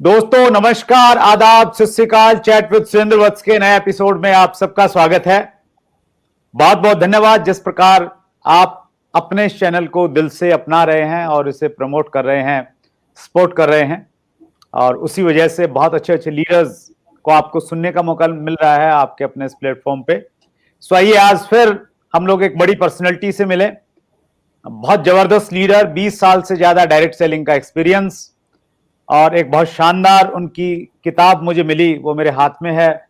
दोस्तों नमस्कार, आदाब, सत श्री अकाल। चैट विद सुरेंद्र वत्स के नए एपिसोड में आप सबका स्वागत है। बहुत बहुत धन्यवाद जिस प्रकार आप अपने इस चैनल को दिल से अपना रहे हैं और इसे प्रमोट कर रहे हैं, सपोर्ट कर रहे हैं, और उसी वजह से बहुत अच्छे अच्छे लीडर्स को आपको सुनने का मौका मिल रहा है आपके अपने इस प्लेटफॉर्म पे। सो आइए आज फिर हम लोग एक बड़ी पर्सनैलिटी से मिले। बहुत जबरदस्त लीडर, 20 साल से ज्यादा डायरेक्ट सेलिंग का एक्सपीरियंस, और एक बहुत शानदार उनकी किताब मुझे मिली, वो मेरे हाथ में है,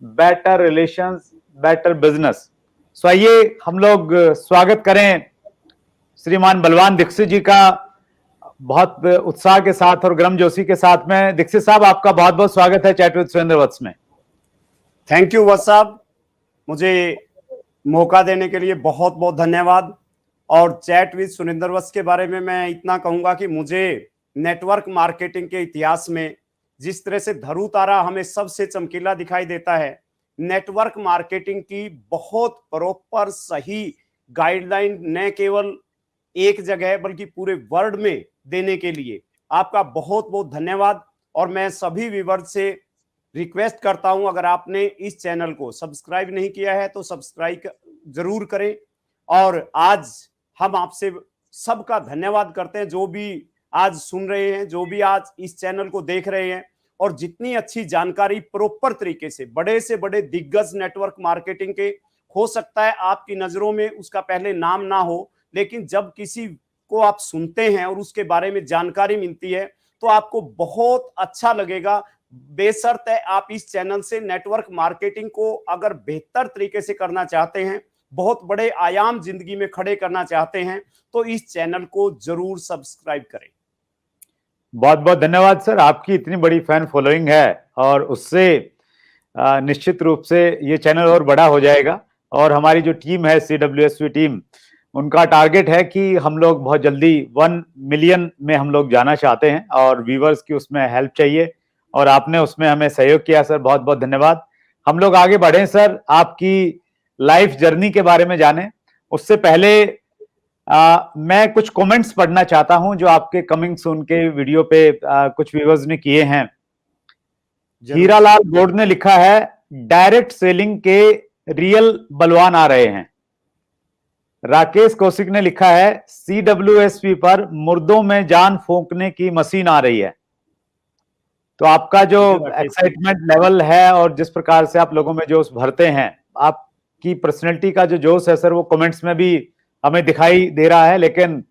बेटर रिलेशंस बेटर बिजनेस। सो आइए हम लोग स्वागत करें श्रीमान बलवान दीक्षित जी का, बहुत उत्साह के साथ और गर्मजोशी के साथ में। दीक्षित साहब, आपका बहुत बहुत स्वागत है चैट विद सुरेंद्र वत्स में। थैंक यू वत्स साहब, मुझे मौका देने के लिए बहुत बहुत धन्यवाद। और चैट विद सुरेंद्र वत्स के बारे में मैं इतना कहूंगा कि मुझे नेटवर्क मार्केटिंग के इतिहास में जिस तरह से धरू तारा हमें सबसे चमकीला दिखाई देता है, नेटवर्क मार्केटिंग की बहुत प्रॉपर सही गाइडलाइन न केवल एक जगह बल्कि पूरे वर्ल्ड में देने के लिए आपका बहुत बहुत धन्यवाद। और मैं सभी व्यूअर्स से रिक्वेस्ट करता हूं, अगर आपने इस चैनल को सब्सक्राइब नहीं किया है तो सब्सक्राइब जरूर करें। और आज हम आपसे सबका धन्यवाद करते हैं जो भी आज सुन रहे हैं, जो भी आज इस चैनल को देख रहे हैं, और जितनी अच्छी जानकारी प्रॉपर तरीके से बड़े दिग्गज नेटवर्क मार्केटिंग के, हो सकता है आपकी नजरों में उसका पहले नाम ना हो, लेकिन जब किसी को आप सुनते हैं और उसके बारे में जानकारी मिलती है तो आपको बहुत अच्छा लगेगा। बेशर्त है आप इस चैनल से नेटवर्क मार्केटिंग को अगर बेहतर तरीके से करना चाहते हैं, बहुत बड़े आयाम जिंदगी में खड़े करना चाहते हैं, तो इस चैनल को जरूर सब्सक्राइब करें। बहुत बहुत धन्यवाद सर, आपकी इतनी बड़ी फैन फॉलोइंग है और उससे निश्चित रूप से ये चैनल और बड़ा हो जाएगा। और हमारी जो टीम है CWSV टीम, उनका टारगेट है कि हम लोग बहुत जल्दी 1 मिलियन में हम लोग जाना चाहते हैं और व्यूवर्स की उसमें हेल्प चाहिए, और आपने उसमें हमें सहयोग किया सर, बहुत बहुत धन्यवाद। हम लोग आगे बढ़े सर, आपकी लाइफ जर्नी के बारे में जाने उससे पहले मैं कुछ कमेंट्स पढ़ना चाहता हूं जो आपके कमिंग सून के वीडियो पे कुछ व्यूअर्स ने किए हैं। हीरालाल बोर्ड ने लिखा है, डायरेक्ट सेलिंग के रियल बलवान आ रहे हैं। राकेश कौशिक ने लिखा है, CWSV पर मुर्दों में जान फूंकने की मशीन आ रही है। तो आपका जो एक्साइटमेंट लेवल है और जिस प्रकार से आप लोगों में जोश भरते हैं, आपकी पर्सनैलिटी का जो जोश है सर, वो कमेंट्स में भी हमें दिखाई दे रहा है। लेकिन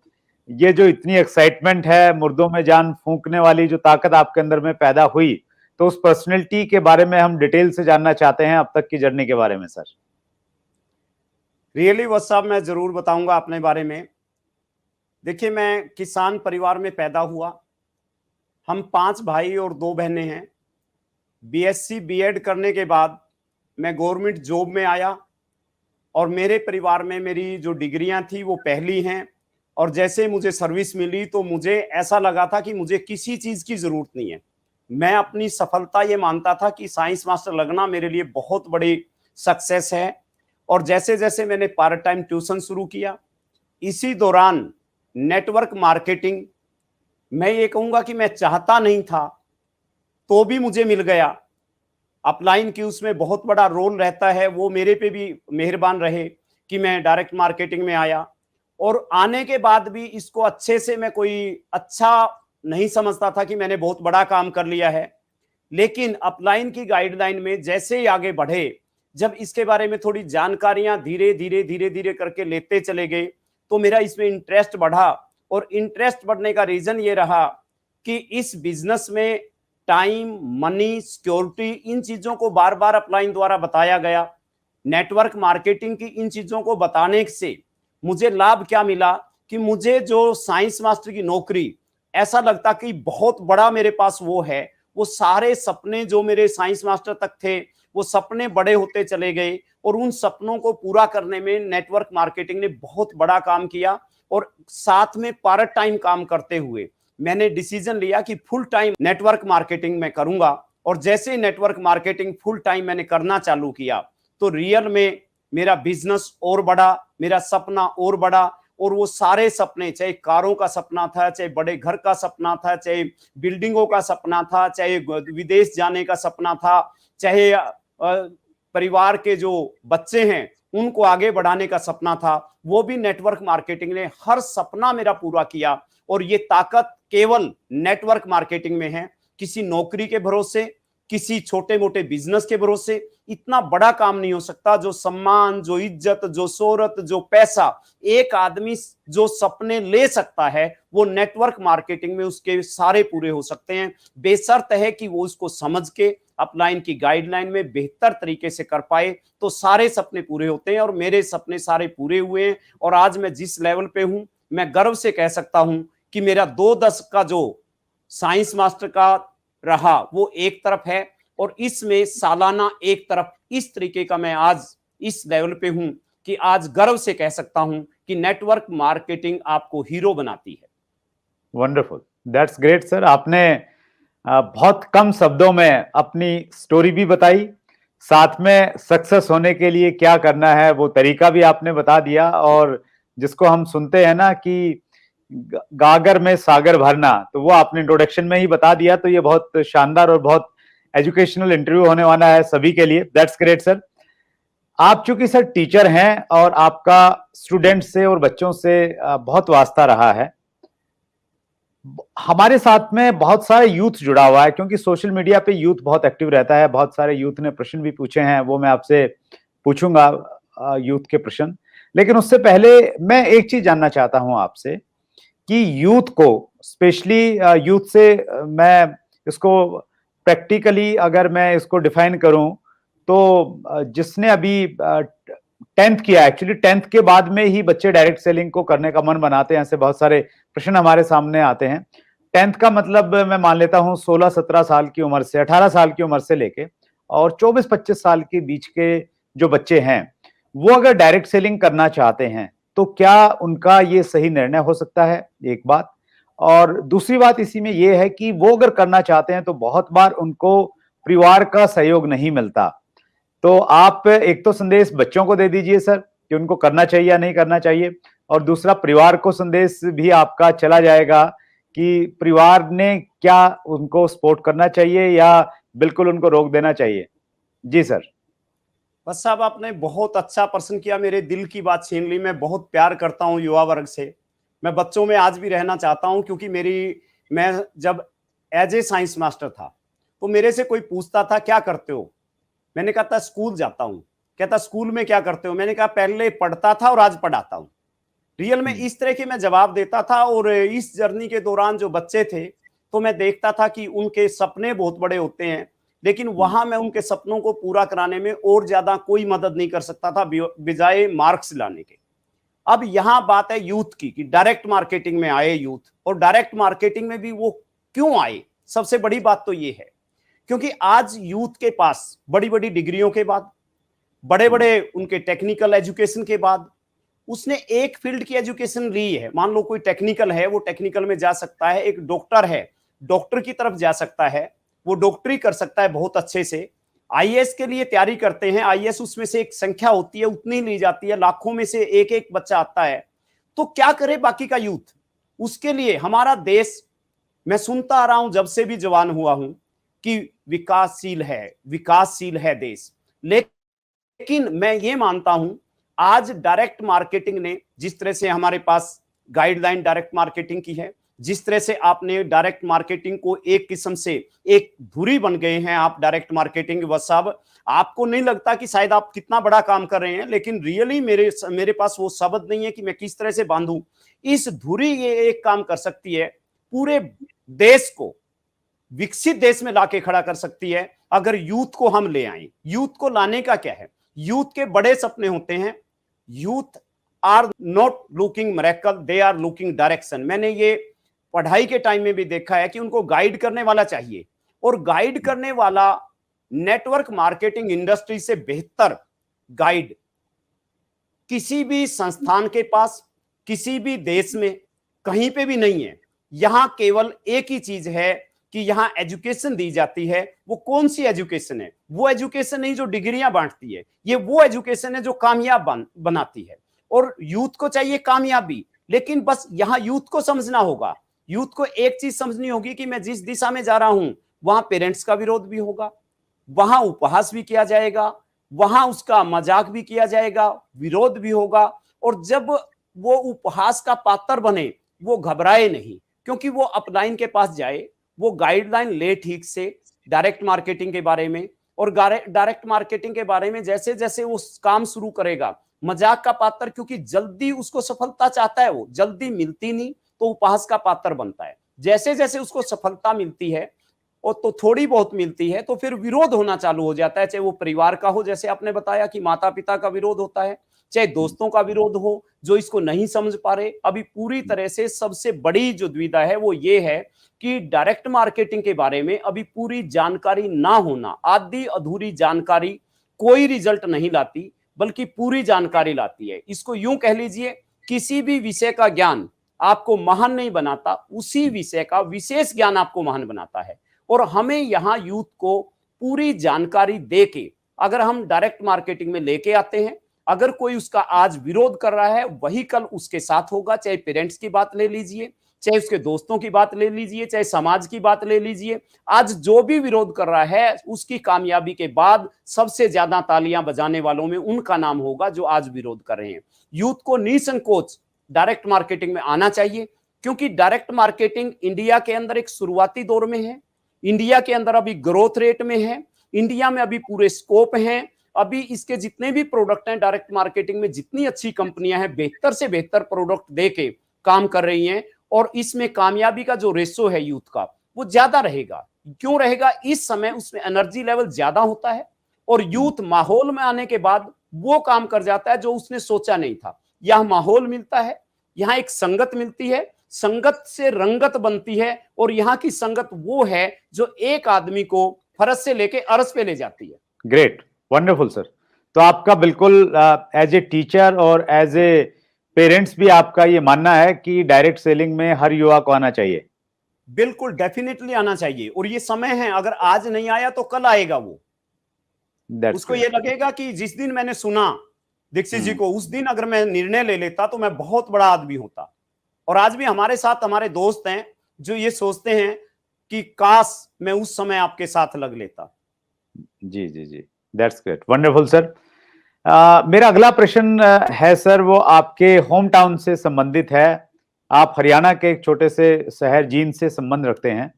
ये जो इतनी एक्साइटमेंट है, मुर्दों में जान फूंकने वाली जो ताकत आपके अंदर में पैदा हुई, तो उस पर्सनैलिटी के बारे में हम डिटेल से जानना चाहते हैं, अब तक की जर्नी के बारे में सर। रियली वत्स साहब, मैं जरूर बताऊंगा अपने बारे में। देखिए, मैं किसान परिवार में पैदा हुआ। हम 5 भाई और 2 बहनें हैं। BSc B.Ed करने के बाद मैं गवर्नमेंट जॉब में आया और मेरे परिवार में मेरी जो डिग्रियां थी वो पहली हैं। और जैसे मुझे सर्विस मिली तो मुझे ऐसा लगा था कि मुझे किसी चीज की जरूरत नहीं है। मैं अपनी सफलता ये मानता था कि साइंस मास्टर लगना मेरे लिए बहुत बड़ी सक्सेस है। और जैसे जैसे मैंने पार्ट टाइम ट्यूशन शुरू किया, इसी दौरान नेटवर्क मार्केटिंग, मैं ये कहूंगा कि मैं चाहता नहीं था तो भी मुझे मिल गया। अपलाइन की उसमें बहुत बड़ा रोल रहता है, वो मेरे पे भी मेहरबान रहे कि मैं डायरेक्ट मार्केटिंग में आया। और आने के बाद भी इसको अच्छे से मैं कोई अच्छा नहीं समझता था कि मैंने बहुत बड़ा काम कर लिया है। लेकिन अपलाइन की गाइडलाइन में जैसे ही आगे बढ़े, जब इसके बारे में थोड़ी जानकारियां धीरे धीरे करके लेते चले गए, तो मेरा इसमें इंटरेस्ट बढ़ा। और इंटरेस्ट बढ़ने का रीजन ये रहा कि इस बिजनेस में टाइम, मनी, सिक्योरिटी, इन चीजों को बार बार अपलाइन द्वारा बताया गया। नेटवर्क मार्केटिंग की इन चीजों को बताने से मुझे लाभ क्या मिला कि मुझे जो साइंस मास्टर की नौकरी, ऐसा लगता कि बहुत बड़ा मेरे पास वो है। वो सारे सपने जो मेरे साइंस मास्टर तक थे, वो सपने बड़े होते चले गए। और उन सपनों को पूरा करने में नेटवर्क मार्केटिंग ने बहुत बड़ा काम किया। और साथ में पार्ट टाइम काम करते हुए मैंने डिसीजन लिया कि फुल टाइम नेटवर्क मार्केटिंग में करूंगा। और जैसे नेटवर्क मार्केटिंग फुल टाइम मैंने करना चालू किया, तो रियल में मेरा बिजनेस और बढ़ा, मेरा सपना और बढ़ा। और वो सारे सपने, चाहे कारों का सपना था, चाहे बड़े घर का सपना था, चाहे बिल्डिंगों का सपना था, चाहे विदेश जाने का सपना था, चाहे परिवार के जो बच्चे हैं उनको आगे बढ़ाने का सपना था, वो भी नेटवर्क मार्केटिंग ने हर सपना मेरा पूरा किया। और ये ताकत केवल नेटवर्क मार्केटिंग में है। किसी नौकरी के भरोसे, किसी छोटे मोटे बिजनेस के भरोसे इतना बड़ा काम नहीं हो सकता। जो सम्मान, जो इज्जत, जो शोहरत, जो पैसा एक आदमी जो सपने ले सकता है, वो नेटवर्क मार्केटिंग में उसके सारे पूरे हो सकते हैं, बेशर्त है कि वो उसको समझ के अपलाइन की गाइडलाइन में बेहतर तरीके से कर पाए तो सारे सपने पूरे होते हैं। और मेरे सपने सारे पूरे हुए हैं। और आज मैं जिस लेवल पे हूं, मैं गर्व से कह सकता हूं कि मेरा 2 दशक का जो साइंस मास्टर का रहा वो एक तरफ है, और इसमें सालाना एक तरफ इस तरीके का मैं आज इस लेवल पे हूं कि आज गर्व से कह सकता हूं कि नेटवर्क मार्केटिंग आपको हीरो बनाती है। Wonderful, that's great sir. आपने बहुत कम शब्दों में अपनी स्टोरी भी बताई, साथ में सक्सेस होने के लिए क्या करना है वो तरीका भी आपने बता दिया। और जिसको हम सुनते हैं ना कि गागर में सागर भरना, तो वो आपने इंट्रोडक्शन में ही बता दिया। तो ये बहुत शानदार और बहुत एजुकेशनल इंटरव्यू होने वाला है सभी के लिए। That's great sir. आप चूंकि सर टीचर हैं और आपका स्टूडेंट से और बच्चों से बहुत वास्ता रहा है, हमारे साथ में बहुत सारे यूथ जुड़ा हुआ है, क्योंकि सोशल मीडिया पे यूथ बहुत एक्टिव रहता है। बहुत सारे यूथ ने प्रश्न भी पूछे हैं, वो मैं आपसे पूछूंगा यूथ के प्रश्न। लेकिन उससे पहले मैं एक चीज जानना चाहता हूं आपसे कि यूथ को, स्पेशली यूथ से मैं इसको प्रैक्टिकली अगर मैं इसको डिफाइन करूं तो जिसने अभी 10th किया, एक्चुअली 10th के बाद में ही बच्चे डायरेक्ट सेलिंग को करने का मन बनाते हैं। ऐसे बहुत सारे प्रश्न हमारे सामने आते हैं। 10th का मतलब मैं मान लेता हूं 16-17 साल की उम्र से, 18 साल की उम्र से लेके और 24-25 साल के बीच के जो बच्चे हैं, वो अगर डायरेक्ट सेलिंग करना चाहते हैं तो क्या उनका ये सही निर्णय हो सकता है? एक बात। और दूसरी बात इसी में ये है कि वो अगर करना चाहते हैं तो बहुत बार उनको परिवार का सहयोग नहीं मिलता। तो आप एक तो संदेश बच्चों को दे दीजिए सर कि उनको करना चाहिए या नहीं करना चाहिए, और दूसरा परिवार को संदेश भी आपका चला जाएगा कि परिवार ने क्या उनको सपोर्ट करना चाहिए या बिल्कुल उनको रोक देना चाहिए। जी सर। बस साहब, आपने बहुत अच्छा प्रश्न किया, मेरे दिल की बात छीन ली। मैं बहुत प्यार करता हूं युवा वर्ग से, मैं बच्चों में आज भी रहना चाहता हूं, क्योंकि मैं जब एज ए साइंस मास्टर था तो मेरे से कोई पूछता था क्या करते हो, मैंने कहा था स्कूल जाता हूं। कहता स्कूल में क्या करते हो, मैंने कहा पहले पढ़ता था और आज पढ़ाता हूं। रियल में इस तरह के मैं जवाब देता था। और इस जर्नी के दौरान जो बच्चे थे तो मैं देखता था कि उनके सपने बहुत बड़े होते हैं, लेकिन वहां मैं उनके सपनों को पूरा कराने में और ज्यादा कोई मदद नहीं कर सकता था बजाय मार्क्स लाने के। अब यहां बात है यूथ की कि डायरेक्ट मार्केटिंग में आए यूथ, और डायरेक्ट मार्केटिंग में भी वो क्यों आए। सबसे बड़ी बात तो ये है क्योंकि आज यूथ के पास बड़ी बड़ी डिग्रियों के बाद, बड़े बड़े उनके टेक्निकल एजुकेशन के बाद, उसने एक फील्ड की एजुकेशन ली है। मान लो कोई टेक्निकल है, वो टेक्निकल में जा सकता है। एक डॉक्टर है, डॉक्टर की तरफ जा सकता है, वो डॉक्टरी कर सकता है बहुत अच्छे से। आईएएस के लिए तैयारी करते हैं, आईएएस उसमें से एक संख्या होती है, उतनी ली जाती है, लाखों में से एक एक बच्चा आता है। तो क्या करे बाकी का यूथ? उसके लिए हमारा देश, मैं सुनता आ रहा हूं जब से भी जवान हुआ हूं कि विकासशील है देश। लेकिन मैं ये मानता हूं आज डायरेक्ट मार्केटिंग ने जिस तरह से हमारे पास गाइडलाइन डायरेक्ट मार्केटिंग की है, जिस तरह से आपने डायरेक्ट मार्केटिंग को एक किस्म से एक धुरी बन गए हैं आप डायरेक्ट मार्केटिंग। बस साहब, आपको नहीं लगता कि शायद आप कितना बड़ा काम कर रहे हैं, लेकिन रियली मेरे पास वो शब्द नहीं है कि मैं किस तरह से बांधूं इस धुरी। ये एक काम कर सकती है, पूरे देश को विकसित देश में लाके खड़ा कर सकती है अगर यूथ को हम ले आए। यूथ को लाने का क्या है, यूथ के बड़े सपने होते हैं। Youth are not looking miracle, they are looking direction. मैंने ये पढ़ाई के टाइम में भी देखा है कि उनको गाइड करने वाला चाहिए, और गाइड करने वाला नेटवर्क मार्केटिंग इंडस्ट्री से बेहतर गाइड किसी भी संस्थान के पास, किसी भी देश में कहीं पे भी नहीं है। यहां केवल एक ही चीज है कि यहां एजुकेशन दी जाती है। वो कौन सी एजुकेशन है? वो एजुकेशन नहीं जो डिग्रियां बांटती है, ये वो एजुकेशन है जो कामयाब बनाती है। और यूथ को चाहिए कामयाबी, लेकिन बस यहां यूथ को समझना होगा, यूथ को एक चीज समझनी होगी कि मैं जिस दिशा में जा रहा हूं वहां पेरेंट्स का विरोध भी होगा, वहां उपहास भी किया जाएगा, वहां उसका मजाक भी किया जाएगा, विरोध भी होगा। और जब वो उपहास का पात्र बने, वो घबराए नहीं, क्योंकि वो अपलाइन के पास जाए, वो गाइडलाइन ले ठीक से डायरेक्ट मार्केटिंग के बारे में। और डायरेक्ट मार्केटिंग के बारे में जैसे जैसे वो काम शुरू करेगा, मजाक का पात्र, क्योंकि जल्दी उसको सफलता चाहता है, वो जल्दी मिलती नहीं तो उपहास का पात्र बनता है। जैसे जैसे उसको सफलता मिलती है और तो थोड़ी बहुत मिलती है तो फिर विरोध होना चालू हो जाता है, चाहे वो परिवार का हो, जैसे आपने बताया कि माता पिता का विरोध होता है, चाहे दोस्तों का विरोध हो जो इसको नहीं समझ पा रहे। अभी पूरी तरह से सबसे बड़ी जो दुविधा है वो ये है कि डायरेक्ट मार्केटिंग के बारे में अभी पूरी जानकारी ना होना, आधी अधूरी जानकारी कोई रिजल्ट नहीं लाती, बल्कि पूरी जानकारी लाती है। इसको यूं कह लीजिए, किसी भी विषय का ज्ञान आपको महान नहीं बनाता, उसी विषय का विशेष ज्ञान आपको महान बनाता है। और हमें यहां यूथ को पूरी जानकारी देके अगर हम डायरेक्ट मार्केटिंग में लेके आते हैं, अगर कोई उसका आज विरोध कर रहा है, वही कल उसके साथ होगा। चाहे पेरेंट्स की बात ले लीजिए, चाहे उसके दोस्तों की बात ले लीजिए, चाहे समाज की बात ले लीजिए, आज जो भी विरोध कर रहा है उसकी कामयाबी के बाद सबसे ज्यादा तालियां बजाने वालों में उनका नाम होगा जो आज विरोध कर रहे हैं। यूथ को निसंकोच डायरेक्ट मार्केटिंग में आना चाहिए, क्योंकि डायरेक्ट मार्केटिंग इंडिया के अंदर एक शुरुआती दौर में है, इंडिया के अंदर अभी ग्रोथ रेट में है, इंडिया में अभी पूरे स्कोप हैं। अभी इसके जितने भी प्रोडक्ट हैं डायरेक्ट मार्केटिंग में, जितनी अच्छी कंपनियां हैं बेहतर से बेहतर प्रोडक्ट देके काम कर रही हैं, और इसमें कामयाबी का जो रेशो है यूथ का वो ज्यादा रहेगा। क्यों रहेगा? इस समय उसमें एनर्जी लेवल ज्यादा होता है और यूथ माहौल में आने के बाद वो काम कर जाता है जो उसने सोचा नहीं था। यह माहौल मिलता है, यहां एक संगत मिलती है, संगत से रंगत बनती है, और यहाँ की संगत वो है जो एक आदमी को फरस से लेके अरस पे ले जाती है। Great, wonderful sir. तो आपका बिल्कुल एज ए टीचर और एज ए पेरेंट्स भी आपका ये मानना है कि डायरेक्ट सेलिंग में हर युवा को आना चाहिए? बिल्कुल, डेफिनेटली आना चाहिए, और ये समय है, अगर आज नहीं आया तो कल आएगा। वो उसको ये लगेगा कि जिस दिन मैंने सुना दीक्षित जी को, उस दिन अगर मैं निर्णय ले लेता तो मैं बहुत बड़ा आदमी होता। और आज भी हमारे साथ हमारे दोस्त हैं जो ये सोचते हैं कि काश मैं उस समय आपके साथ लग लेता। जी जी जी, दैट्स ग्रेट, वंडरफुल सर। मेरा अगला प्रश्न है सर, वो आपके होम टाउन से संबंधित है। आप हरियाणा के एक छोटे से शहर जींद से संबंध रखते हैं,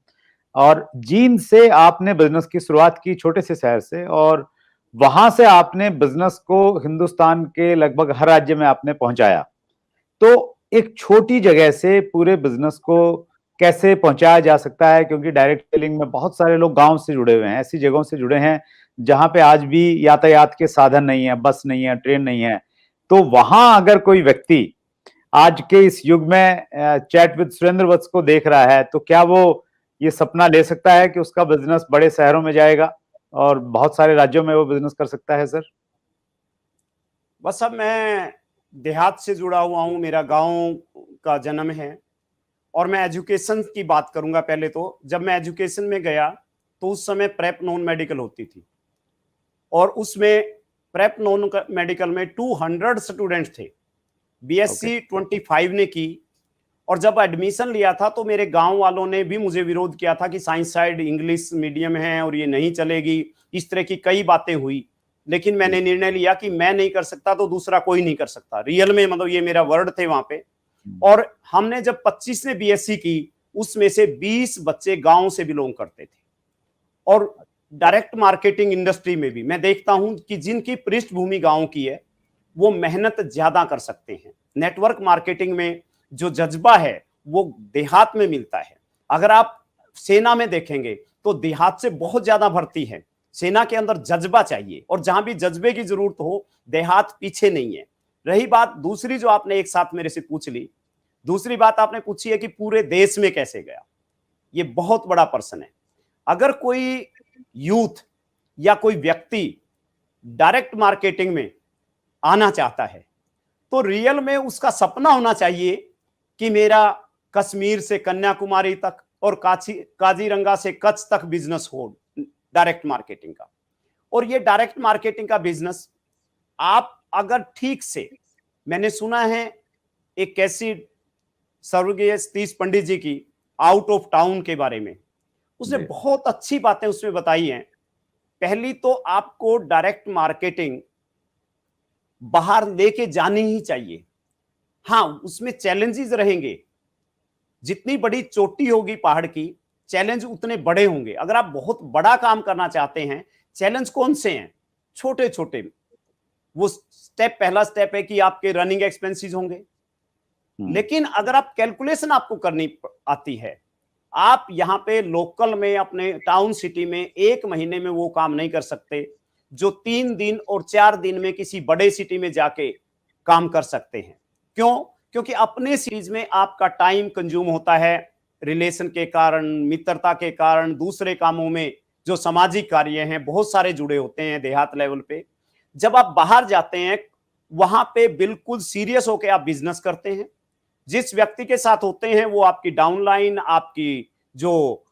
और जींद से आपने बिजनेस की शुरुआत की, छोटे से शहर से, और वहां से आपने बिजनेस को हिंदुस्तान के लगभग हर राज्य में आपने पहुंचाया। तो एक छोटी जगह से पूरे बिजनेस को कैसे पहुंचाया जा सकता है? क्योंकि डायरेक्ट सेलिंग में बहुत सारे लोग गांव से जुड़े हुए हैं, ऐसी जगहों से जुड़े हैं जहां पे आज भी यातायात के साधन नहीं है, बस नहीं है, ट्रेन नहीं है। तो वहां अगर कोई व्यक्ति आज के इस युग में चैट विद सुरेंद्र वत्स को देख रहा है, तो क्या वो ये सपना ले सकता है कि उसका बिजनेस बड़े शहरों में जाएगा और बहुत सारे राज्यों में वो बिजनेस कर सकता है सर? बस अब मैं देहात से जुड़ा हुआ हूँ, मेरा गांव का जन्म है, और मैं एजुकेशन की बात करूंगा। पहले तो जब मैं एजुकेशन में गया तो उस समय प्रेप नॉन मेडिकल होती थी, और उसमें प्रेप नॉन मेडिकल में 200 स्टूडेंट्स थे। बीएससी 25 ने की, और जब एडमिशन लिया था तो मेरे गांव वालों ने भी मुझे विरोध किया था कि साइंस साइड इंग्लिश मीडियम है और ये नहीं चलेगी, इस तरह की कई बातें हुई। लेकिन मैंने निर्णय लिया कि मैं नहीं कर सकता तो दूसरा कोई नहीं कर सकता, रियल में, मतलब ये मेरा वर्ड थे वहां पे। और हमने जब 25 ने बीएससी की, उसमें से 20 बच्चे गांव से बिलोंग करते थे। और डायरेक्ट मार्केटिंग इंडस्ट्री में भी मैं देखता हूं कि जिनकी पृष्ठभूमि गांव की है वो मेहनत ज्यादा कर सकते हैं। नेटवर्क मार्केटिंग में जो जज्बा है वो देहात में मिलता है। अगर आप सेना में देखेंगे तो देहात से बहुत ज्यादा भर्ती है। सेना के अंदर जज्बा चाहिए, और जहां भी जज्बे की जरूरत हो देहात पीछे नहीं है। रही बात दूसरी जो आपने एक साथ मेरे से पूछ ली, दूसरी बात आपने पूछी है कि पूरे देश में कैसे गया। ये बहुत बड़ा प्रश्न है। अगर कोई यूथ या कोई व्यक्ति डायरेक्ट मार्केटिंग में आना चाहता है तो रियल में उसका सपना होना चाहिए कि मेरा कश्मीर से कन्याकुमारी तक और काजीरंगा से कच्छ तक बिजनेस हो डायरेक्ट मार्केटिंग का। और ये डायरेक्ट मार्केटिंग का बिजनेस आप अगर ठीक से, मैंने सुना है एक कैसी स्वर्गीय सतीश पंडित जी की, आउट ऑफ टाउन के बारे में। उसने बहुत अच्छी बातें उसमें बताई हैं। पहली तो आपको डायरेक्ट मार्केटिंग बाहर लेके जानी ही चाहिए। हाँ, उसमें चैलेंजेस रहेंगे। जितनी बड़ी चोटी होगी पहाड़ की, चैलेंज उतने बड़े होंगे। अगर आप बहुत बड़ा काम करना चाहते हैं, चैलेंज कौन से हैं? छोटे छोटे। वो स्टेप, पहला स्टेप है कि आपके रनिंग एक्सपेंसेस होंगे। लेकिन अगर आप कैलकुलेशन आपको करनी आती है, आप यहां पे लोकल में, अपने टाउन सिटी में 1 महीने में वो काम नहीं कर सकते जो 3 दिन और 4 दिन में किसी बड़े सिटी में जाके काम कर सकते हैं। क्यों? क्योंकि अपने सीरीज में आपका टाइम कंज्यूम होता है, रिलेशन के कारण, मित्रता के कारण, दूसरे कामों में जो सामाजिक कार्य हैं बहुत सारे जुड़े होते हैं देहात लेवल पे। जब आप बाहर जाते हैं, वहां पे बिल्कुल सीरियस होकर आप बिजनेस करते हैं। जिस व्यक्ति के साथ होते हैं वो आपकी डाउनलाइन, आपकी जो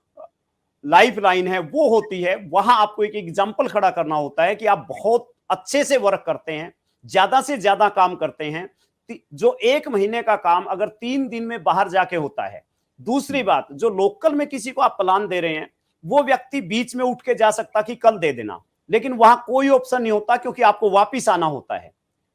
लाइफ लाइन है वो होती है। वहां आपको एक एग्जाम्पल खड़ा करना होता है कि आप बहुत अच्छे से वर्क करते हैं, ज्यादा से ज्यादा काम करते हैं। जो 1 महीने का काम अगर 3 दिन में बाहर जाके होता है। दूसरी बात, जो लोकल में किसी को आप प्लान दे रहे हैं, वो व्यक्ति बीच में उठ के जा सकता कि कल दे देना, लेकिन वहां कोई ऑप्शन नहीं होता क्योंकि आपको वापिस आना होता है।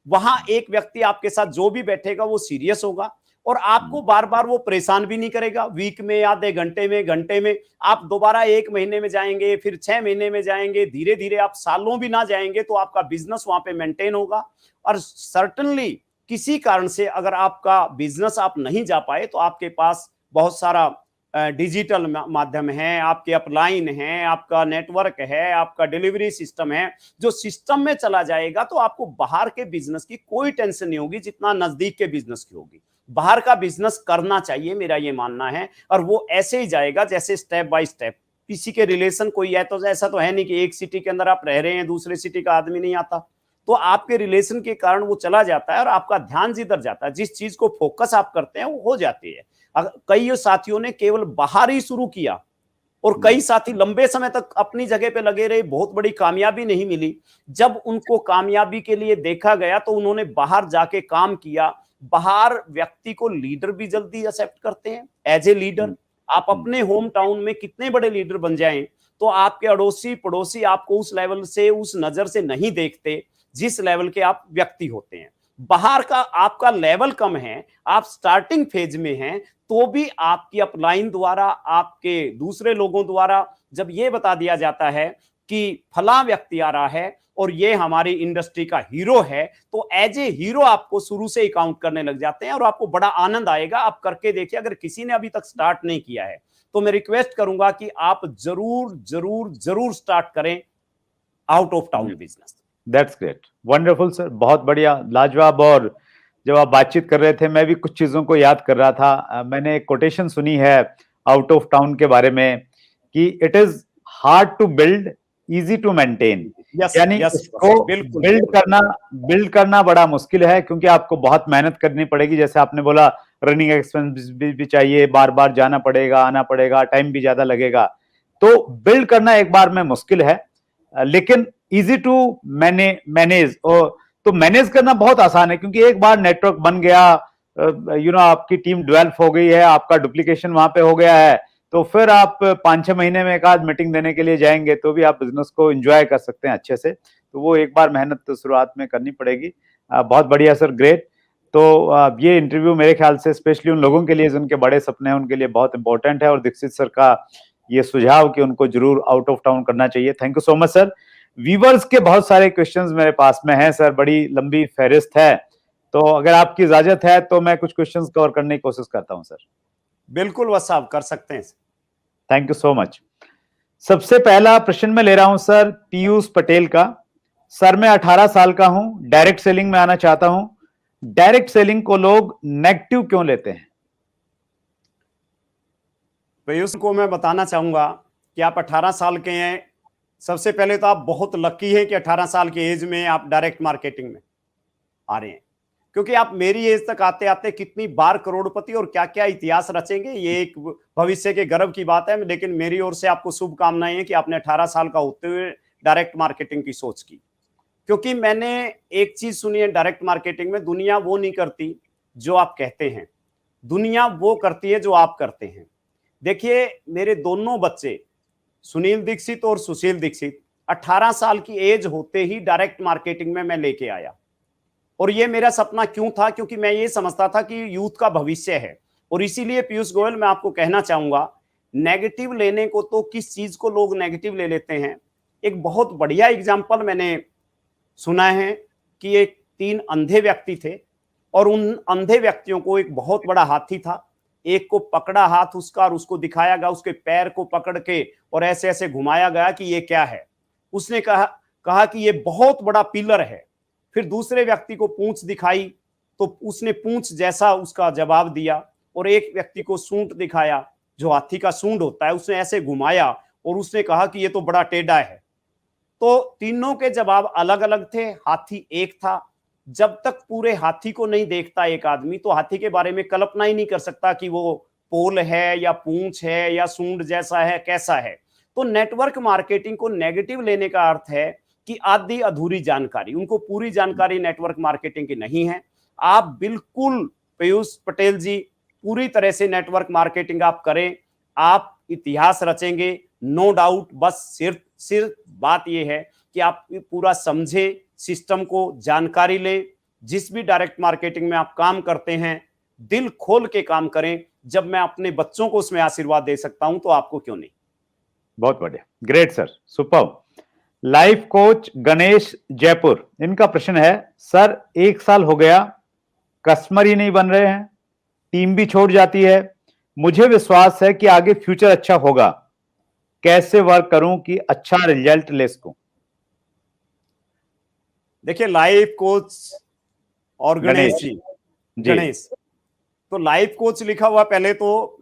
वहां एक व्यक्ति आपके साथ जो भी बैठेगा वो सीरियस होगा और आपको बार बार वो परेशान भी नहीं करेगा। वीक में, आधे घंटे में आप दोबारा 1 महीने में जाएंगे, फिर 6 महीने में जाएंगे, धीरे धीरे आप सालों भी ना जाएंगे तो आपका बिजनेस वहां पे मेंटेन होगा। और सर्टनली किसी कारण से अगर आपका बिजनेस आप नहीं जा पाए तो आपके पास बहुत सारा डिजिटल माध्यम है, आपके अपलाइन है, आपका नेटवर्क है, आपका डिलीवरी सिस्टम है। जो सिस्टम में चला जाएगा तो आपको बाहर के बिजनेस की कोई टेंशन नहीं होगी जितना नजदीक के बिजनेस की होगी। बाहर का बिजनेस करना चाहिए, मेरा ये मानना है। और वो ऐसे ही जाएगा जैसे स्टेप बाय स्टेप। किसी के रिलेशन कोई है तो ऐसा तो है नहीं कि एक सिटी के अंदर आप रह रहे हैं, दूसरे सिटी का आदमी नहीं आता, तो आपके रिलेशन के कारण वो चला जाता है और आपका ध्यान जिधर जाता है, जिस चीज को फोकस आप करते हैं वो हो जाती है। कई साथियों ने केवल बाहर ही शुरू किया और कई साथी लंबे समय तक अपनी जगह पे लगे रहे, बहुत बड़ी कामयाबी नहीं मिली। जब उनको कामयाबी के लिए देखा गया तो उन्होंने बाहर जाके काम किया। बाहर व्यक्ति को लीडर भी जल्दी एक्सेप्ट करते हैं एज ए लीडर। आप अपने होम टाउन में कितने बड़े लीडर बन जाएं तो आपके अड़ोसी पड़ोसी आपको उस लेवल से, उस नजर से नहीं देखते जिस लेवल के आप व्यक्ति होते हैं। बाहर का आपका लेवल कम है, आप स्टार्टिंग फेज में हैं, तो भी आपकी अपलाइन द्वारा, आपके दूसरे लोगों द्वारा जब ये बता दिया जाता है कि फला व्यक्ति आ रहा है और ये हमारी इंडस्ट्री का हीरो है, तो एज ए हीरो आपको शुरू से ही काउंट करने लग जाते हैं और आपको बड़ा आनंद आएगा। आप करके देखिए। अगर किसी ने अभी तक स्टार्ट नहीं किया है तो मैं रिक्वेस्ट करूंगा कि आप जरूर जरूर जरूर स्टार्ट करें out of town business. That's great, wonderful sir, बहुत बढ़िया, लाजवाब। और जब आप बातचीत कर रहे थे मैं भी कुछ चीजों को याद कर रहा था। मैंने एक कोटेशन सुनी है आउट ऑफ टाउन के बारे में कि it is hard to build, easy to maintain. यानी इसको बिल्ड करना बड़ा मुश्किल है क्योंकि आपको बहुत मेहनत करनी पड़ेगी। जैसे आपने बोला, रनिंग एक्सपेंस भी चाहिए, बार बार जाना पड़ेगा, आना पड़ेगा, टाइम भी ज्यादा लगेगा। तो बिल्ड करना एक बार में मुश्किल है, लेकिन इजी टू मैनेज। तो मैनेज करना बहुत आसान है क्योंकि एक बार नेटवर्क बन गया, आपकी टीम डेवलप हो गई है, आपका डुप्लीकेशन वहां पे हो गया है, तो फिर आप 5-6 महीने में एक आध मीटिंग देने के लिए जाएंगे तो भी आप बिजनेस को एंजॉय कर सकते हैं अच्छे से। तो वो एक बार मेहनत तो शुरुआत में करनी पड़ेगी। बहुत बढ़िया सर, ग्रेट। तो ये इंटरव्यू मेरे ख्याल से स्पेशली उन लोगों के लिए जिनके बड़े सपने हैं उनके लिए बहुत इंपॉर्टेंट है, और दीक्षित सर का ये सुझाव कि उनको जरूर आउट ऑफ टाउन करना चाहिए। Thank you so much sir. Viewers के बहुत सारे क्वेश्चंस मेरे पास में हैं सर, बड़ी लंबी फहरिस्त है, तो अगर आपकी इजाजत है तो मैं कुछ क्वेश्चंस कवर करने की कोशिश करता हूं सर। बिल्कुल वह साहब कर सकते हैं। Thank you so much. सबसे पहला प्रश्न मैं ले रहा हूं सर पीयूष पटेल का। सर मैं 18 साल का हूं, डायरेक्ट सेलिंग में आना चाहता हूं। डायरेक्ट सेलिंग को लोग नेगेटिव क्यों लेते हैं? पीयूष को मैं बताना चाहूंगा कि आप 18 साल के हैं। सबसे पहले तो आप बहुत लकी हैं कि 18 साल की एज में आप डायरेक्ट मार्केटिंग में आ रहे हैं, क्योंकि आप मेरी एज तक आते आते कितनी बार करोड़पति और क्या क्या इतिहास रचेंगे, ये एक भविष्य के गर्व की बात है। लेकिन मेरी ओर से आपको शुभकामनाएं हैं कि आपने 18 साल का होते हुए डायरेक्ट मार्केटिंग की सोच की। क्योंकि मैंने एक चीज सुनी है डायरेक्ट मार्केटिंग में, दुनिया वो नहीं करती जो आप कहते हैं, दुनिया वो करती है जो आप करते हैं। देखिए, मेरे दोनों बच्चे सुनील दीक्षित और सुशील दीक्षित 18 साल की एज होते ही डायरेक्ट मार्केटिंग में मैं लेके आया। और ये मेरा सपना क्यों था? क्योंकि मैं ये समझता था कि यूथ का भविष्य है। और इसीलिए पीयूष गोयल, मैं आपको कहना चाहूंगा, नेगेटिव लेने को तो किस चीज को लोग नेगेटिव ले लेते हैं। एक बहुत बढ़िया एग्जाम्पल मैंने सुना है कि एक 3 अंधे व्यक्ति थे और उन अंधे व्यक्तियों को एक बहुत बड़ा हाथी था। एक को पकड़ा हाथ उसका और उसको दिखाया गया, उसके पैर को पकड़ के और ऐसे ऐसे घुमाया गया कि ये क्या है। उसने कहा कि ये बहुत बड़ा पिलर है। फिर दूसरे व्यक्ति को पूंछ दिखाई तो उसने पूंछ जैसा उसका जवाब दिया। और एक व्यक्ति को सूंड दिखाया, जो हाथी का सूंड होता है, उसने ऐसे घुमाया और उसने कहा कि ये तो बड़ा टेढ़ा है। तो तीनों के जवाब अलग अलग थे, हाथी एक था। जब तक पूरे हाथी को नहीं देखता एक आदमी, तो हाथी के बारे में कल्पना ही नहीं कर सकता कि वो पोल है या पूंछ है या सूंड जैसा है, कैसा है। तो नेटवर्क मार्केटिंग को नेगेटिव लेने का अर्थ है कि आधी अधूरी जानकारी, उनको पूरी जानकारी नेटवर्क मार्केटिंग की नहीं है। आप बिल्कुल पीयूष पटेल जी, पूरी तरह से नेटवर्क मार्केटिंग आप करें, आप इतिहास रचेंगे, नो डाउट। बस सिर्फ बात यह है कि आप पूरा समझे, सिस्टम को जानकारी लें। जिस भी डायरेक्ट मार्केटिंग में आप काम करते हैं, दिल खोल के काम करें। जब मैं अपने बच्चों को उसमें आशीर्वाद दे सकता हूं तो आपको क्यों नहीं। बहुत बढ़िया, great sir, super. Life coach Ganesh Jaipur, इनका प्रश्न है, सर 1 साल हो गया, कस्टमर ही नहीं बन रहे हैं, टीम भी छोड़ जाती है, मुझे विश्वास है कि आगे फ्यूचर अच्छा होगा, कैसे वर्क करूं कि अच्छा रिजल्ट ले सकूं। देखिए, लाइफ कोच और गणेश जी, गणेश, तो लाइफ कोच लिखा हुआ, पहले तो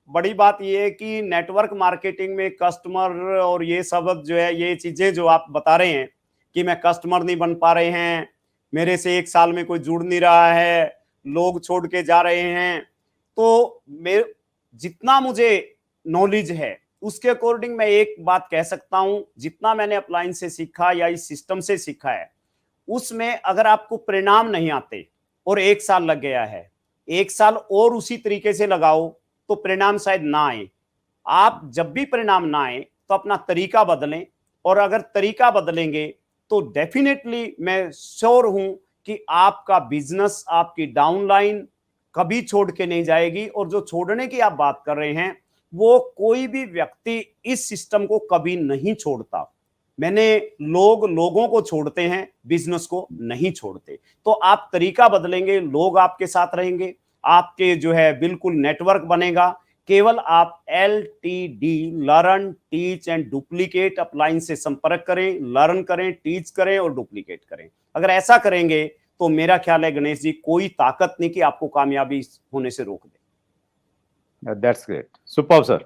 बड़ी बात यह है कि नेटवर्क मार्केटिंग में कस्टमर और ये सब जो है, ये चीजें जो आप बता रहे हैं कि मैं कस्टमर नहीं बन पा रहे हैं, मेरे से 1 साल में कोई जुड़ नहीं रहा है, लोग छोड़ के जा रहे हैं। तो जितना मुझे नॉलेज है उसके अकॉर्डिंग मैं एक बात कह सकता हूं, जितना मैंने अपलाइन से सीखा या इस सिस्टम से सीखा है, उसमें अगर आपको परिणाम नहीं आते और 1 साल लग गया है, 1 साल और उसी तरीके से लगाओ तो परिणाम शायद ना आए। आप जब भी परिणाम ना आए तो अपना तरीका बदलें, और अगर तरीका बदलेंगे तो डेफिनेटली मैं श्योर हूं कि आपका बिजनेस, आपकी डाउनलाइन कभी छोड़ के नहीं जाएगी। और जो छोड़ने की आप बात कर रहे हैं, वो कोई भी व्यक्ति इस सिस्टम को कभी नहीं छोड़ता। मैंने लोगों को छोड़ते हैं, बिजनेस को नहीं छोड़ते। तो आप तरीका बदलेंगे, लोग आपके साथ रहेंगे, आपके जो है बिल्कुल नेटवर्क बनेगा। केवल आप LTD, learn, teach and duplicate, upline से संपर्क करें, लर्न करें, टीच करें और डुप्लीकेट करें। अगर ऐसा करेंगे तो मेरा ख्याल है गणेश जी, कोई ताकत नहीं कि आपको कामयाबी होने से रोक दे। That's great, super sir.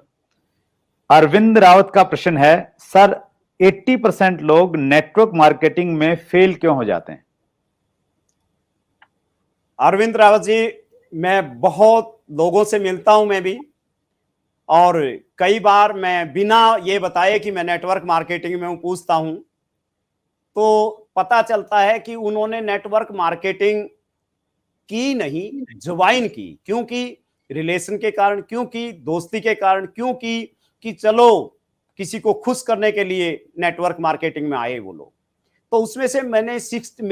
Arvind Rawat का प्रश्न है, सर 80% लोग नेटवर्क मार्केटिंग में फेल क्यों हो जाते हैं? अरविंद रावत जी, मैं बहुत लोगों से मिलता हूं मैं भी, और कई बार मैं बिना ये बताए कि मैं नेटवर्क मार्केटिंग में हूं पूछता हूं, तो पता चलता है कि उन्होंने नेटवर्क मार्केटिंग की नहीं, ज्वाइन की। क्योंकि रिलेशन के कारण, क्योंकि दोस्ती के कारण, क्योंकि कि चलो किसी को खुश करने के लिए नेटवर्क मार्केटिंग में आए वो लोग। तो उसमें से मैंने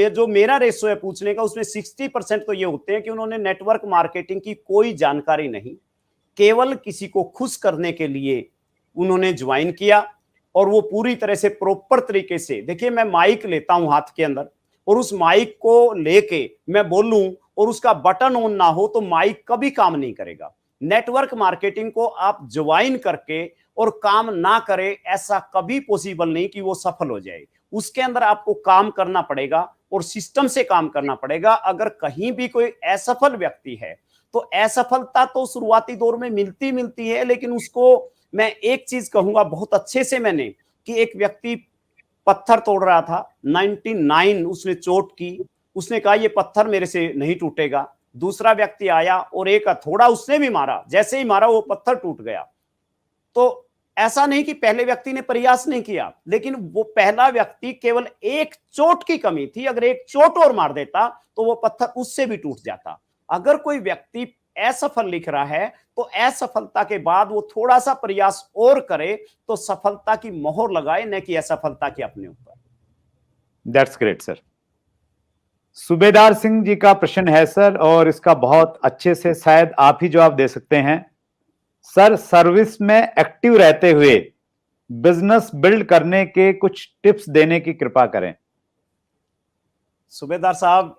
जो मेरा रेशो है पूछने का, उसमें 60% तो ये होते हैं कि उन्होंने नेटवर्क मार्केटिंग की कोई जानकारी नहीं, केवल किसी को खुश करने के लिए उन्होंने ज्वाइन किया। और वो पूरी तरह से प्रॉपर तरीके से, देखिए मैं माइक लेता हूं हाथ के अंदर, और उस माइक को लेके मैं बोलूं और उसका बटन ऑन ना हो तो माइक कभी काम नहीं करेगा। नेटवर्क मार्केटिंग को आप ज्वाइन करके और काम ना करें, ऐसा कभी पॉसिबल नहीं कि वो सफल हो जाए। उसके अंदर आपको काम करना पड़ेगा और सिस्टम से काम करना पड़ेगा। अगर कहीं भी कोई असफल व्यक्ति है तो असफलता तो शुरुआती दौर में मिलती है, लेकिन उसको मैं एक चीज कहूंगा बहुत अच्छे से मैंने, कि एक व्यक्ति पत्थर तोड़ रहा था 99, उसने चोट की, उसने कहा ये पत्थर मेरे से नहीं टूटेगा। दूसरा व्यक्ति आया और एक हथौड़ा उसने भी मारा, जैसे ही मारा वो पत्थर टूट गया। तो ऐसा नहीं कि पहले व्यक्ति ने प्रयास नहीं किया, लेकिन वो पहला व्यक्ति केवल एक चोट की कमी थी, अगर एक चोट और मार देता तो वो पत्थर उससे भी टूट जाता। अगर कोई व्यक्ति असफल लिख रहा है तो असफलता के बाद वो थोड़ा सा प्रयास और करे तो सफलता की मोहर लगाए, न कि असफलता के अपने ऊपर। That's great sir. सूबेदार सिंह जी का प्रश्न है सर, और इसका बहुत अच्छे से शायद आप ही जवाब दे सकते हैं। सर, सर्विस में एक्टिव रहते हुए बिजनेस बिल्ड करने के कुछ टिप्स देने की कृपा करें। सूबेदार साहब,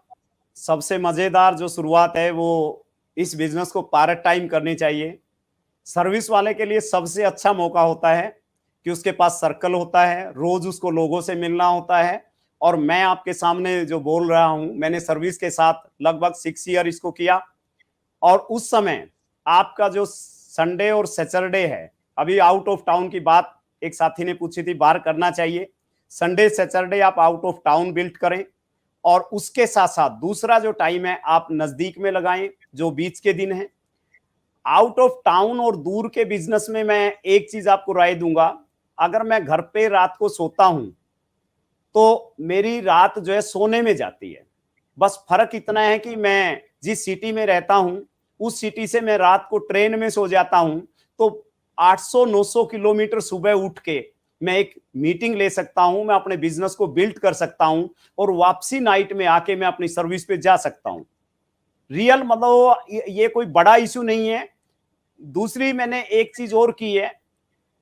सबसे मजेदार जो शुरुआत है वो इस बिजनेस को पार्ट टाइम करनी चाहिए। सर्विस वाले के लिए सबसे अच्छा मौका होता है कि उसके पास सर्कल होता है, रोज उसको लोगों से मिलना होता है। और मैं आपके सामने जो बोल रहा हूं, मैंने सर्विस के साथ लगभग 6 ईयर इसको किया। और उस समय आपका जो संडे और सैटरडे है, अभी आउट ऑफ टाउन की बात एक साथी ने पूछी थी, बाहर करना चाहिए। संडे सैटरडे आप आउट ऑफ टाउन बिल्ड करें, और उसके साथ साथ दूसरा जो टाइम है आप नजदीक में लगाएं, जो बीच के दिन है। आउट ऑफ टाउन और दूर के बिजनेस में मैं एक चीज आपको राय दूंगा, अगर मैं घर पे रात को सोता हूं तो मेरी रात जो है सोने में जाती है। बस फर्क इतना है कि मैं जिस सिटी में रहता हूं उस सिटी से मैं रात को ट्रेन में सो जाता हूं, तो 800-900 किलोमीटर सुबह उठ के मैं एक मीटिंग ले सकता हूं, मैं अपने बिजनेस को बिल्ड कर सकता हूं, और वापसी नाइट में आके मैं अपनी सर्विस पे जा सकता हूं। रियल मतलब ये कोई बड़ा इशू नहीं है। दूसरी मैंने एक चीज और की है,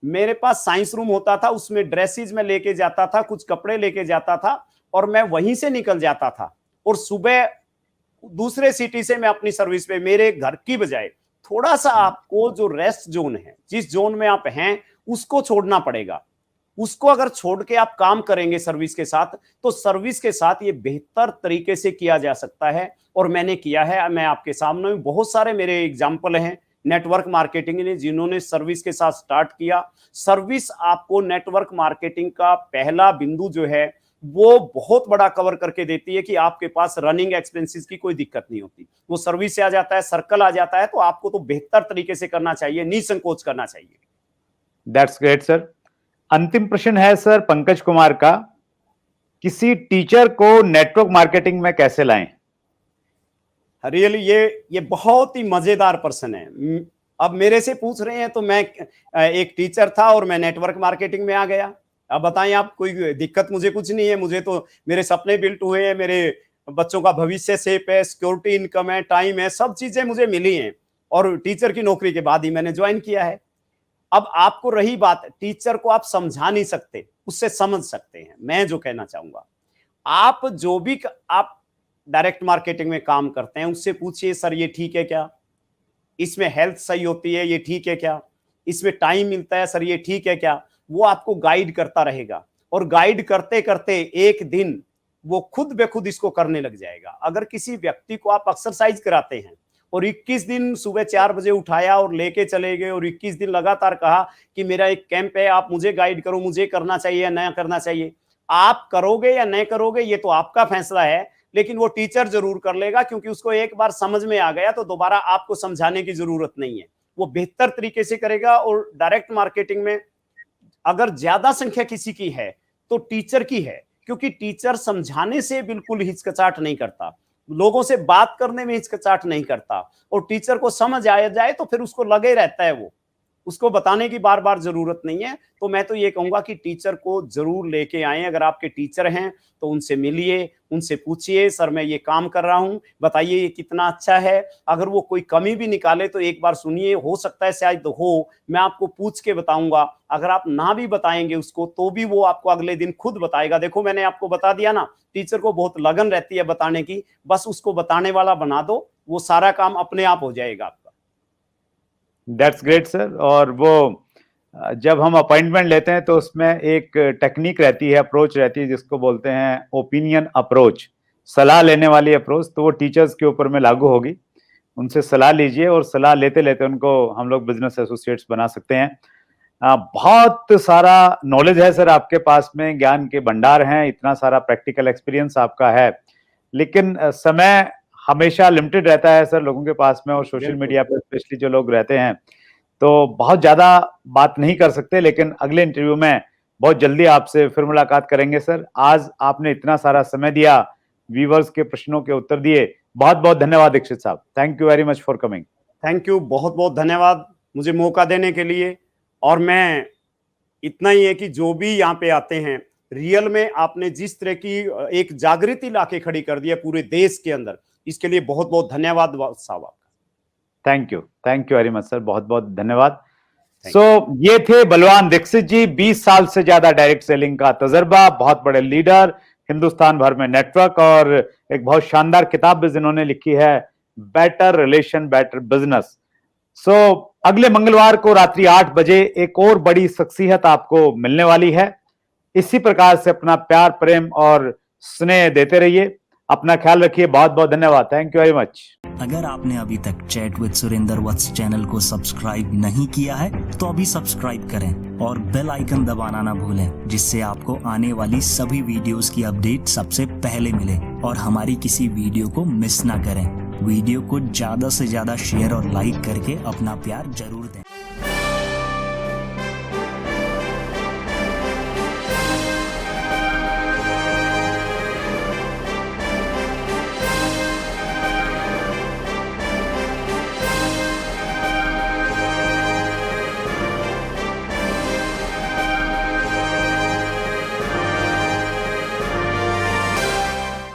मेरे पास साइंस रूम होता था, उसमें ड्रेसेज में लेके जाता था, कुछ कपड़े लेके जाता था, और मैं वहीं से निकल जाता था। और सुबह दूसरे सिटी से मैं अपनी सर्विस पे, मेरे घर की बजाय थोड़ा सा आपको जो रेस्ट जोन है, जिस जोन में आप हैं, उसको छोड़ना पड़ेगा। उसको अगर छोड़ के आप काम करेंगे सर्विस के साथ, तो सर्विस के साथ ये बेहतर तरीके से किया जा सकता है। और मैंने किया है, मैं आपके सामने बहुत सारे मेरे एग्जाम्पल हैं नेटवर्क मार्केटिंग ने, जिन्होंने सर्विस के साथ स्टार्ट किया। सर्विस आपको नेटवर्क मार्केटिंग का पहला बिंदु जो है वो बहुत बड़ा कवर करके देती है कि आपके पास रनिंग एक्सपेंसेस की कोई दिक्कत नहीं होती। वो सर्विस से आ जाता है, सर्कल आ जाता है, तो आपको तो बेहतर तरीके से करना चाहिए, निसंकोच करना चाहिए। That's great sir. अंतिम प्रश्न है सर पंकज कुमार का, किसी टीचर को नेटवर्क मार्केटिंग में कैसे लाएं? रियली ये बहुत ही मजेदार प्रश्न है। अब मेरे से पूछ रहे हैं तो मैं एक टीचर था और मैं नेटवर्क मार्केटिंग में आ गया। अब बताएं आप, कोई दिक्कत मुझे कुछ नहीं है। मुझे तो मेरे सपने बिल्ट हुए हैं, मेरे बच्चों का भविष्य सेफ है, सिक्योरिटी इनकम है, टाइम है, सब चीजें मुझे मिली हैं, और टीचर की नौकरी के बाद ही मैंने ज्वाइन किया है। अब आपको रही बात, टीचर को आप समझा नहीं सकते, उससे समझ सकते हैं। मैं जो कहना चाहूंगा, आप जो भी आप डायरेक्ट मार्केटिंग में काम करते हैं, उससे पूछिए सर ये ठीक है क्या, इसमें हेल्थ सही होती है, ये ठीक है क्या, इसमें टाइम मिलता है सर, ये ठीक है क्या। वो आपको गाइड करता रहेगा, और गाइड करते करते एक दिन वो खुद ब खुद इसको करने लग जाएगा। अगर किसी व्यक्ति को आप एक्सरसाइज कराते हैं और 21 दिन सुबह 4 बजे उठाया और लेके चले गए, और 21 दिन लगातार कहा कि मेरा एक कैंप है, आप मुझे गाइड करो, मुझे करना चाहिए या नया करना चाहिए, आप करोगे या नहीं करोगे ये तो आपका फैसला है, लेकिन वो टीचर जरूर कर लेगा, क्योंकि उसको एक बार समझ में आ गया तो दोबारा आपको समझाने की जरूरत नहीं है। वो बेहतर तरीके से करेगा। और डायरेक्ट मार्केटिंग में अगर ज्यादा संख्या किसी की है तो टीचर की है, क्योंकि टीचर समझाने से बिल्कुल हिचकिचाहट नहीं करता, लोगों से बात करने में हिचकिचाहट नहीं करता, और टीचर को समझ आया जाए तो फिर उसको लगे रहता है, वो उसको बताने की बार बार जरूरत नहीं है। तो मैं तो ये कहूंगा कि टीचर को जरूर लेके आए। अगर आपके टीचर हैं तो उनसे मिलिए, उनसे पूछिए सर मैं ये काम कर रहा हूं, बताइए ये कितना अच्छा है। अगर वो कोई कमी भी निकाले तो एक बार सुनिए, हो सकता है शायद हो, मैं आपको पूछ के बताऊंगा। अगर आप ना भी बताएंगे उसको तो भी वो आपको अगले दिन खुद बताएगा। देखो मैंने आपको बता दिया ना, टीचर को बहुत लगन रहती है बताने की, बस उसको बताने वाला बना दो, वो सारा काम अपने आप हो जाएगा आपका। That's great sir. और वो जब हम अपॉइंटमेंट लेते हैं तो उसमें एक टेक्निक रहती है, अप्रोच रहती है, जिसको बोलते हैं ओपिनियन अप्रोच, सलाह लेने वाली अप्रोच। तो वो टीचर्स के ऊपर में लागू होगी। उनसे सलाह लीजिए, और सलाह लेते लेते उनको हम लोग बिजनेस एसोसिएट्स बना सकते हैं। बहुत सारा नॉलेज है सर आपके पास में, ज्ञान के भंडार हैं, इतना सारा प्रैक्टिकल एक्सपीरियंस आपका है, लेकिन समय हमेशा लिमिटेड रहता है सर लोगों के पास में, और सोशल मीडिया पर स्पेशली जो लोग रहते हैं तो बहुत ज्यादा बात नहीं कर सकते। लेकिन अगले इंटरव्यू में बहुत जल्दी आपसे फिर मुलाकात करेंगे सर। आज आपने इतना सारा समय दिया, व्यूवर्स के प्रश्नों के उत्तर दिए, बहुत बहुत धन्यवाद दीक्षित साहब। Thank you very much for coming. Thank you, बहुत बहुत धन्यवाद मुझे मौका देने के लिए। और मैं इतना ही है कि जो भी यहाँ पे आते हैं, रियल में आपने जिस तरह की एक जागृति लाके खड़ी कर दी है पूरे देश के अंदर, इसके लिए बहुत बहुत धन्यवाद साहब आपका। Thank you very much sir, बहुत बहुत धन्यवाद। ये थे बलवान दीक्षित जी, 20 साल से ज्यादा डायरेक्ट सेलिंग का तजर्बा, बहुत बड़े लीडर, हिंदुस्तान भर में नेटवर्क, और एक बहुत शानदार किताब भी जिन्होंने लिखी है, बेटर रिलेशन बेटर बिजनेस। अगले मंगलवार को रात्रि 8 बजे एक और बड़ी शख्सियत आपको मिलने वाली है। इसी प्रकार से अपना प्यार, प्रेम और स्नेह देते रहिए। अपना ख्याल रखिए। बहुत बहुत धन्यवाद। Thank you very much. अगर आपने अभी तक chat with Surendra Vats channel को सब्सक्राइब नहीं किया है तो अभी सब्सक्राइब करें और बेल आइकन दबाना ना भूलें, जिससे आपको आने वाली सभी वीडियोस की अपडेट सबसे पहले मिले और हमारी किसी वीडियो को मिस ना करें। वीडियो को ज्यादा से ज्यादा शेयर और लाइक करके अपना प्यार जरूर दें।